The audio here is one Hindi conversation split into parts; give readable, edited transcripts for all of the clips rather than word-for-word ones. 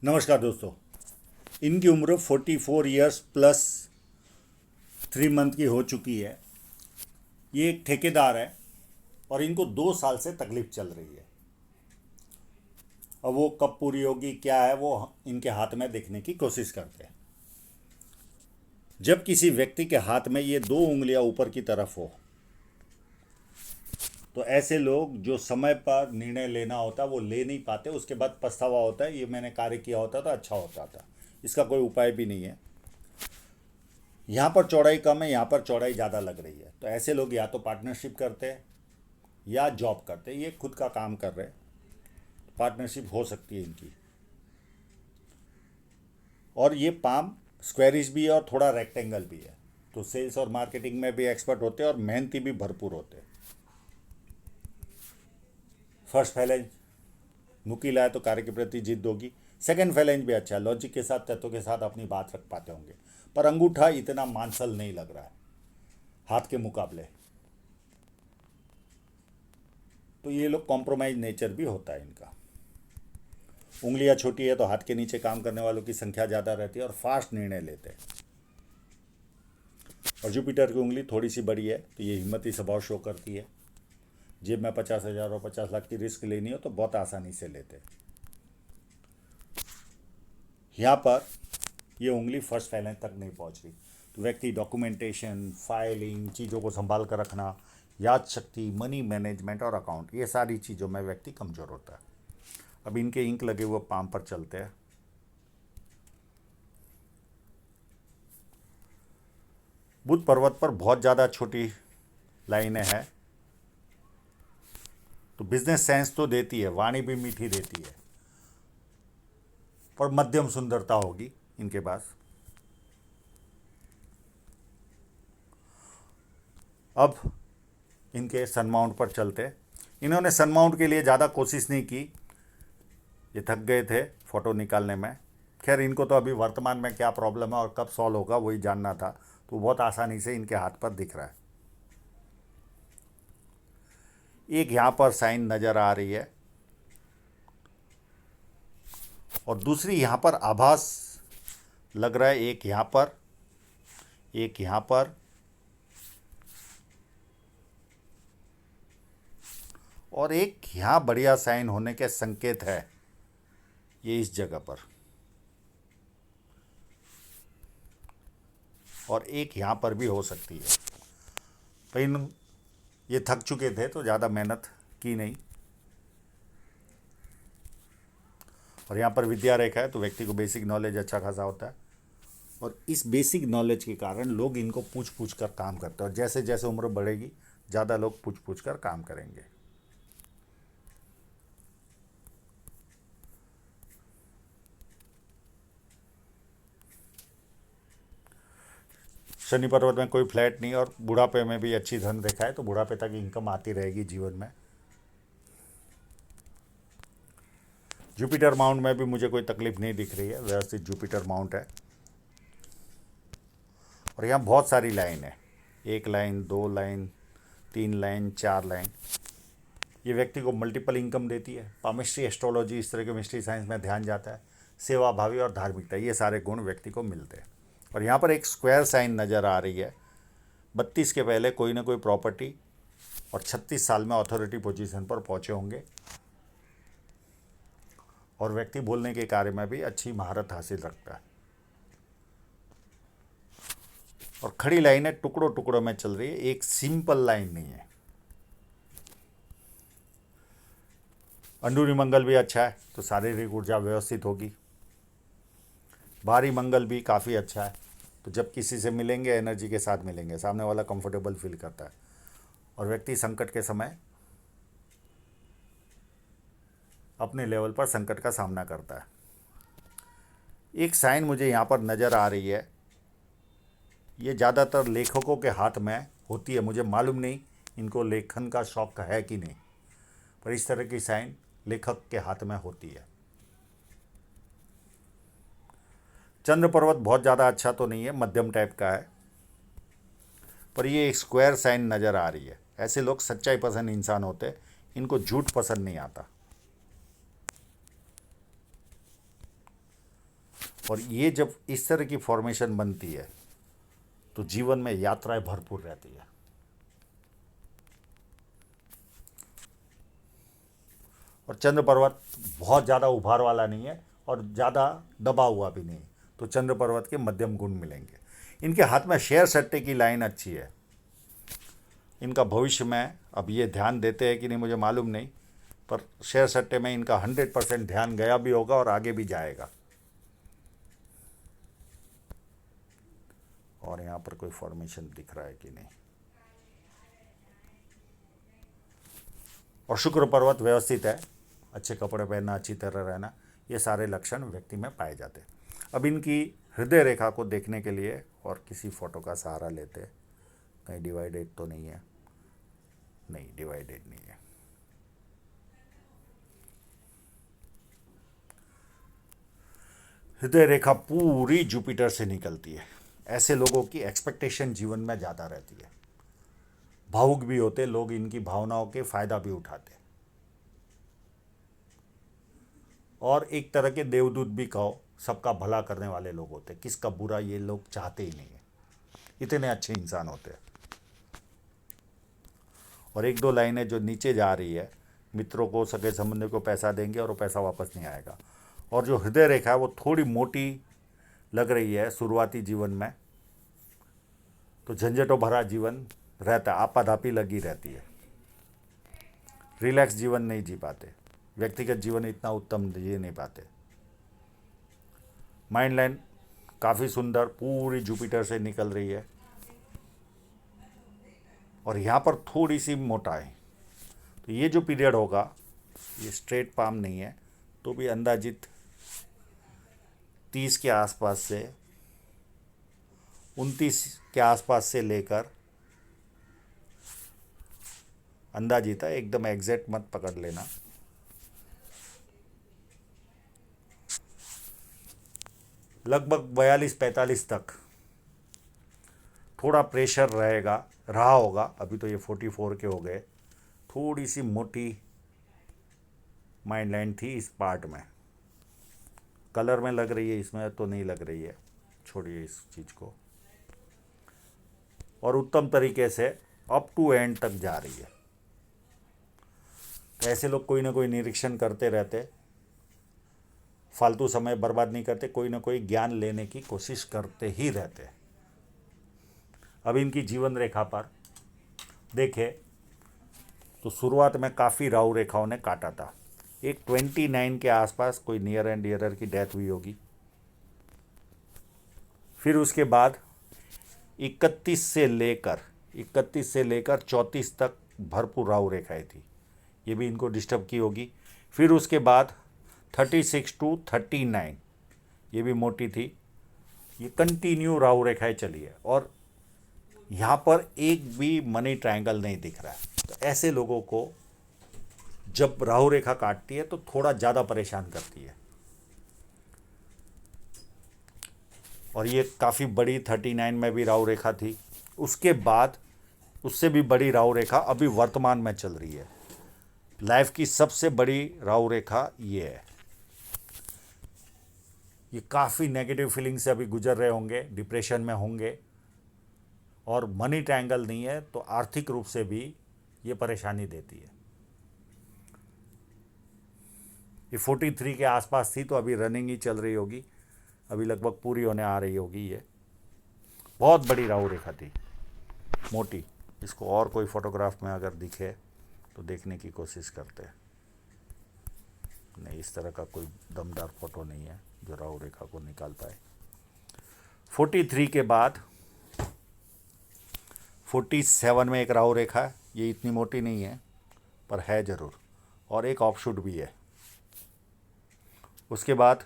नमस्कार दोस्तों। इनकी उम्र 44 ईयर्स प्लस 3 मंथ की हो चुकी है। ये एक ठेकेदार है और इनको 2 साल से तकलीफ चल रही है। अब वो कब पूरी होगी क्या है वो इनके हाथ में देखने की कोशिश करते हैं। जब किसी व्यक्ति के हाथ में ये 2 उंगलियां ऊपर की तरफ हो तो ऐसे लोग जो समय पर निर्णय लेना होता है वो ले नहीं पाते, उसके बाद पछतावा होता है ये मैंने कार्य किया होता तो अच्छा होता था। इसका कोई उपाय भी नहीं है। यहाँ पर चौड़ाई कम है, यहाँ पर चौड़ाई ज़्यादा लग रही है, तो ऐसे लोग या तो पार्टनरशिप करते हैं या जॉब करते हैं। ये खुद का काम कर रहे हैं, पार्टनरशिप हो सकती है इनकी। और ये पाम स्क्वेरिश भी है और थोड़ा रेक्टेंगल भी है, तो सेल्स और मार्केटिंग में भी एक्सपर्ट होते हैं और मेहनती भी भरपूर होते हैं। फर्स्ट फैलेंज नुकीला है तो कार्य के प्रति जिद होगी। सेकंड फैलेंज भी अच्छा है, लॉजिक के साथ तत्वों के साथ अपनी बात रख पाते होंगे। पर अंगूठा इतना मांसल नहीं लग रहा है हाथ के मुकाबले, तो ये लोग कॉम्प्रोमाइज नेचर भी होता है इनका। उंगलियां छोटी है तो हाथ के नीचे काम करने वालों की संख्या ज़्यादा रहती है और फास्ट निर्णय लेते हैं। और जुपिटर की उंगली थोड़ी सी बड़ी है तो ये हिम्मती स्वभाव शो करती है। जेब में 50,000 और 50 लाख की रिस्क लेनी हो तो बहुत आसानी से लेते हैं। यहाँ पर ये उंगली फर्स्ट फैलेंज तक नहीं पहुँच रही, तो व्यक्ति डॉक्यूमेंटेशन, फाइलिंग, चीज़ों को संभाल कर रखना, याद शक्ति, मनी मैनेजमेंट और अकाउंट, ये सारी चीज़ों में व्यक्ति कमज़ोर होता है। अब इनके इंक लगे हुए पाम पर चलते हैं। बुध पर्वत पर बहुत ज़्यादा छोटी लाइनें हैं, तो बिजनेस सेंस तो देती है, वाणी भी मीठी देती है, पर मध्यम सुंदरता होगी इनके पास। अब इनके सन माउंट पर चलते हैं। इन्होंने सन माउंट के लिए ज़्यादा कोशिश नहीं की, ये थक गए थे फ़ोटो निकालने में। खैर इनको तो अभी वर्तमान में क्या प्रॉब्लम है और कब सॉल्व होगा वही जानना था, तो बहुत आसानी से इनके हाथ पर दिख रहा है। एक यहाँ पर साइन नज़र आ रही है और दूसरी यहाँ पर आभास लग रहा है, एक यहाँ पर, एक यहाँ पर और एक यहाँ बढ़िया साइन होने के संकेत है, ये इस जगह पर, और एक यहाँ पर भी हो सकती है। पर इन ये थक चुके थे तो ज़्यादा मेहनत की नहीं। और यहाँ पर विद्या रेखा है तो व्यक्ति को बेसिक नॉलेज अच्छा खासा होता है, और इस बेसिक नॉलेज के कारण लोग इनको पूछ पूछ कर काम करते हैं, और जैसे जैसे उम्र बढ़ेगी ज़्यादा लोग पूछ पूछ कर काम करेंगे। शनि पर्वत में कोई फ्लैट नहीं और बुढ़ापे में भी अच्छी धन रेखा है, तो बुढ़ापे तक इनकम आती रहेगी जीवन में। जुपिटर माउंट में भी मुझे कोई तकलीफ नहीं दिख रही है, व्यवस्थित जुपिटर माउंट है। और यहाँ बहुत सारी लाइन है, 1 लाइन, 2 लाइन, 3 लाइन, 4 लाइन। ये व्यक्ति को मल्टीपल इनकम देती है। पामिस्ट्री, एस्ट्रोलॉजी, इस तरह के मिस्ट्री साइंस में ध्यान जाता है। सेवा भावी और धार्मिकता, ये सारे गुण व्यक्ति को मिलते हैं। और यहाँ पर एक स्क्वायर साइन नज़र आ रही है। 32 के पहले कोई ना कोई प्रॉपर्टी और 36 साल में अथॉरिटी पोजीशन पर पहुँचे होंगे, और व्यक्ति बोलने के कार्य में भी अच्छी महारत हासिल रखता है। और खड़ी लाइनें टुकड़ों टुकड़ों में चल रही है, एक सिंपल लाइन नहीं है। अंडूरी मंगल भी अच्छा है तो शारीरिक ऊर्जा व्यवस्थित होगी। भारी मंगल भी काफ़ी अच्छा है, तो जब किसी से मिलेंगे एनर्जी के साथ मिलेंगे, सामने वाला कंफर्टेबल फील करता है और व्यक्ति संकट के समय अपने लेवल पर संकट का सामना करता है। एक साइन मुझे यहाँ पर नज़र आ रही है, ये ज़्यादातर लेखकों के हाथ में होती है। मुझे मालूम नहीं इनको लेखन का शौक है कि नहीं, पर इस तरह की साइन लेखक के हाथ में होती है। चंद्र पर्वत बहुत ज़्यादा अच्छा तो नहीं है, मध्यम टाइप का है, पर ये एक स्क्वायर साइन नज़र आ रही है। ऐसे लोग सच्चाई पसंद इंसान होते हैं, इनको झूठ पसंद नहीं आता। और ये जब इस तरह की फॉर्मेशन बनती है तो जीवन में यात्राएं भरपूर रहती है। और चंद्र पर्वत बहुत ज़्यादा उभार वाला नहीं है और ज़्यादा दबा हुआ भी नहीं, तो चंद्र पर्वत के मध्यम गुण मिलेंगे। इनके हाथ में शेयर सट्टे की लाइन अच्छी है। इनका भविष्य में अब ये ध्यान देते हैं कि नहीं मुझे मालूम नहीं, पर शेयर सट्टे में इनका 100% ध्यान गया भी होगा और आगे भी जाएगा। और यहाँ पर कोई फॉर्मेशन दिख रहा है कि नहीं। और शुक्र पर्वत व्यवस्थित है, अच्छे कपड़े पहनना, अच्छी तरह रहना, ये सारे लक्षण व्यक्ति में पाए जाते हैं। अब इनकी हृदय रेखा को देखने के लिए और किसी फोटो का सहारा लेते हैं। कहीं डिवाइडेड तो नहीं है? नहीं, डिवाइडेड नहीं है। हृदय रेखा पूरी जुपिटर से निकलती है। ऐसे लोगों की एक्सपेक्टेशन जीवन में ज़्यादा रहती है, भावुक भी होते लोग, इनकी भावनाओं के फायदा भी उठाते, और एक तरह के देवदूत भी कहो, सबका भला करने वाले लोग होते, किसका बुरा ये लोग चाहते ही नहीं है, इतने अच्छे इंसान होते हैं। और एक दो लाइनें जो नीचे जा रही है, मित्रों को, सगे संबंधियों को पैसा देंगे और वो पैसा वापस नहीं आएगा। और जो हृदय रेखा है वो थोड़ी मोटी लग रही है शुरुआती जीवन में, तो झंझटों भरा जीवन रहता है, आपाधापी लगी रहती है, रिलैक्स जीवन नहीं जी पाते, व्यक्तिगत जीवन इतना उत्तम जी नहीं पाते। माइंड लाइन काफ़ी सुंदर पूरी जुपिटर से निकल रही है, और यहाँ पर थोड़ी सी मोटा है। तो ये जो पीरियड होगा, ये स्ट्रेट पाम नहीं है, तो भी अंदाजित 30 के आसपास से 29 के आसपास से लेकर अंदाजित है, एकदम एग्जैक्ट मत पकड़ लेना, लगभग 42-45 तक थोड़ा प्रेशर रहा होगा। अभी तो ये 44 के हो गए, थोड़ी सी मोटी माइंड लाइन थी इस पार्ट में, कलर में लग रही है, इसमें तो नहीं लग रही है, छोड़िए इस चीज़ को। और उत्तम तरीके से अप टू एंड तक जा रही है। तो ऐसे लोग कोई ना कोई निरीक्षण करते रहते, फालतू समय बर्बाद नहीं करते, कोई ना कोई ज्ञान लेने की कोशिश करते ही रहते। अब इनकी जीवन रेखा पर देखे तो शुरुआत में काफ़ी राहु रेखाओं ने काटा था। एक 29 के आसपास कोई नियर एंड डियरर की डेथ हुई होगी। फिर उसके बाद 31 से लेकर 34 तक भरपूर राहु रेखाएं थी, ये भी इनको डिस्टर्ब की होगी। फिर उसके बाद 36 to 39 ये भी मोटी थी, ये कंटिन्यू राहु रेखाएं चली है, और यहाँ पर एक भी मनी ट्रायंगल नहीं दिख रहा है। तो ऐसे लोगों को जब राहु रेखा काटती है तो थोड़ा ज़्यादा परेशान करती है। और ये काफ़ी बड़ी 39 में भी राहु रेखा थी, उसके बाद उससे भी बड़ी राहु रेखा अभी वर्तमान में चल रही है। लाइफ की सबसे बड़ी राहु रेखा ये है। ये काफ़ी नेगेटिव फीलिंग से अभी गुजर रहे होंगे, डिप्रेशन में होंगे, और मनी ट्रायंगल नहीं है तो आर्थिक रूप से भी ये परेशानी देती है। ये 43 के आसपास थी, तो अभी रनिंग ही चल रही होगी, अभी लगभग पूरी होने आ रही होगी। ये बहुत बड़ी राहु रेखा थी, मोटी। इसको और कोई फोटोग्राफ में अगर दिखे तो देखने की कोशिश करते हैं। नहीं, इस तरह का कोई दमदार फोटो नहीं है जो राहु रेखा को निकाल पाए। 43 के बाद 47 में एक राहु रेखा है, ये इतनी मोटी नहीं है पर है ज़रूर, और एक ऑफशूट भी है। उसके बाद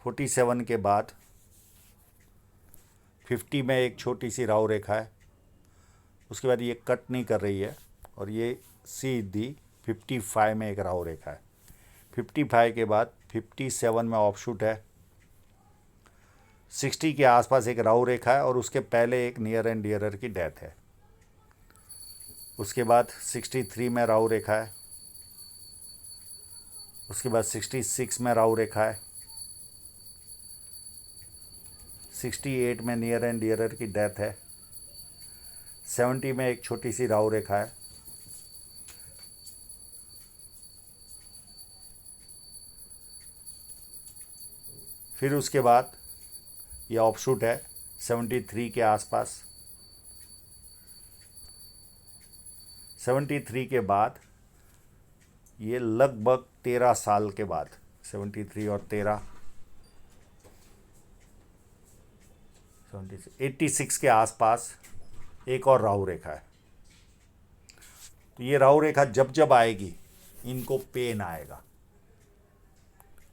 47 के बाद 50 में एक छोटी सी राहु रेखा है। उसके बाद ये कट नहीं कर रही है, और ये सीधी 55 में एक राहु रेखा है। 55 के बाद 57 में ऑफशूट है। 60 के आसपास एक राहु रेखा है, और उसके पहले एक नियर एंड डियरर की डेथ है। उसके बाद 63 में राहु रेखा है। उसके बाद 66 में राहु रेखा है। 68 में नियर एंड डियरर की डेथ है। 70 में एक छोटी सी राहु रेखा है। फिर उसके बाद ये ऑफशूट है 73 के आसपास। 73 के बाद ये लगभग 13 साल के बाद, 73 और 13, 86 के आसपास एक और राहु रेखा है। तो ये राहु रेखा जब जब आएगी इनको पेन आएगा।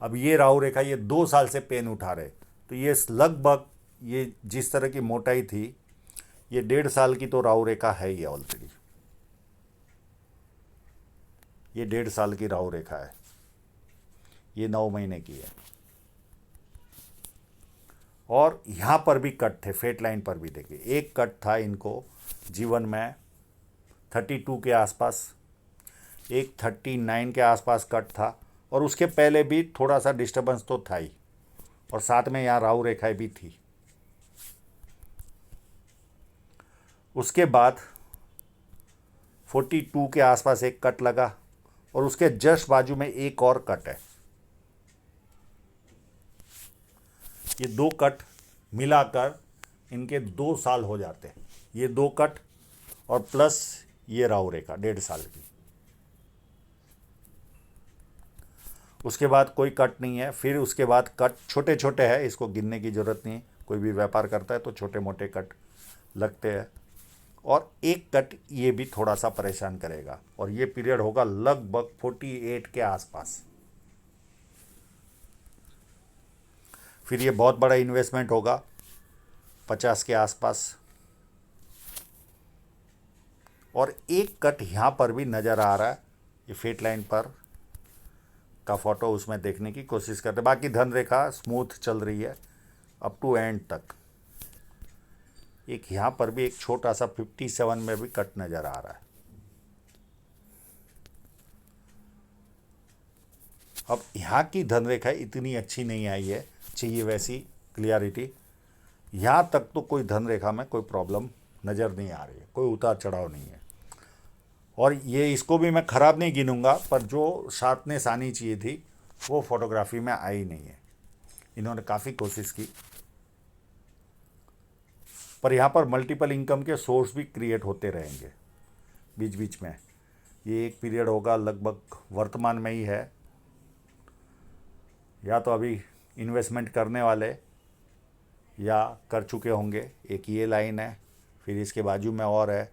अब ये राहु रेखा ये 2 साल से पेन उठा रहे, तो ये लगभग ये जिस तरह की मोटाई थी ये 1.5 साल की तो राहु रेखा है ही ऑलरेडी। ये 1.5 साल की राहु रेखा है, ये 9 महीने की है। और यहाँ पर भी कट थे, फेट लाइन पर भी देखिए एक कट था इनको जीवन में 32 के आसपास, एक 39 के आसपास कट था, और उसके पहले भी थोड़ा सा डिस्टर्बेंस तो था ही, और साथ में यहाँ राहु रेखाएं भी थी। उसके बाद 42 के आसपास एक कट लगा, और उसके जस्ट बाजू में एक और कट है। ये 2 कट मिलाकर इनके 2 साल हो जाते हैं। ये 2 कट और प्लस ये राहु रेखा 1.5 साल की। उसके बाद कोई कट नहीं है। फिर उसके बाद कट छोटे छोटे हैं, इसको गिनने की ज़रूरत नहीं। कोई भी व्यापार करता है तो छोटे मोटे कट लगते हैं। और एक कट ये भी थोड़ा सा परेशान करेगा, और ये पीरियड होगा लगभग 48 के आसपास। फिर ये बहुत बड़ा इन्वेस्टमेंट होगा 50 के आसपास। और एक कट यहाँ पर भी नज़र आ रहा है, ये फेट लाइन पर का फोटो उसमें देखने की कोशिश करते। बाकी धन रेखा स्मूथ चल रही है अप टू एंड तक। एक यहाँ पर भी एक छोटा सा 57 में भी कट नज़र आ रहा है। अब यहाँ की धन रेखा इतनी अच्छी नहीं आई है, चाहिए वैसी क्लियरिटी। यहाँ तक तो कोई धन रेखा में कोई प्रॉब्लम नज़र नहीं आ रही है, कोई उतार चढ़ाव नहीं है। और ये इसको भी मैं ख़राब नहीं गिनूंगा, पर जो शार्पनेस आनी चाहिए थी वो फोटोग्राफी में आई नहीं है। इन्होंने काफ़ी कोशिश की, पर यहाँ पर मल्टीपल इनकम के सोर्स भी क्रिएट होते रहेंगे बीच बीच में। ये एक पीरियड होगा लगभग वर्तमान में ही है, या तो अभी इन्वेस्टमेंट करने वाले या कर चुके होंगे। एक ये लाइन है, फिर इसके बाजू में और है,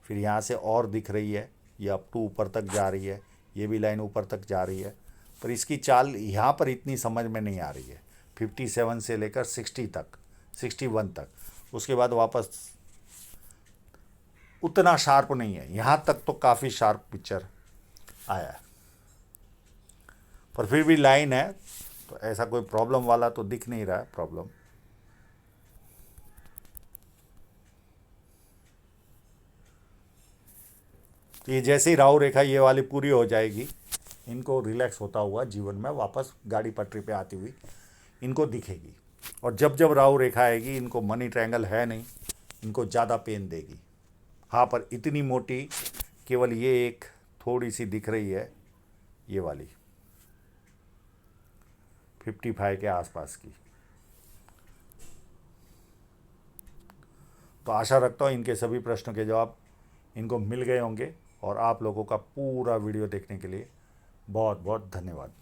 फिर यहाँ से और दिख रही है, ये अप टू ऊपर तक जा रही है, ये भी लाइन ऊपर तक जा रही है। पर इसकी चाल यहाँ पर इतनी समझ में नहीं आ रही है। 57 से लेकर 60 तक, 61 तक, उसके बाद वापस उतना शार्प नहीं है। यहाँ तक तो काफ़ी शार्प पिक्चर आया है, पर फिर भी लाइन है, तो ऐसा कोई प्रॉब्लम वाला तो दिख नहीं रहा है प्रॉब्लम। तो ये जैसे ही राहु रेखा ये वाली पूरी हो जाएगी, इनको रिलैक्स होता हुआ जीवन में वापस गाड़ी पटरी पे आती हुई इनको दिखेगी। और जब जब राहु रेखा आएगी, इनको मनी ट्रायंगल है नहीं, इनको ज़्यादा पेन देगी। हाँ, पर इतनी मोटी केवल ये एक थोड़ी सी दिख रही है, ये वाली 55 के आसपास की। तो आशा रखता हूँ इनके सभी प्रश्नों के जवाब इनको मिल गए होंगे। और आप लोगों का पूरा वीडियो देखने के लिए बहुत बहुत धन्यवाद।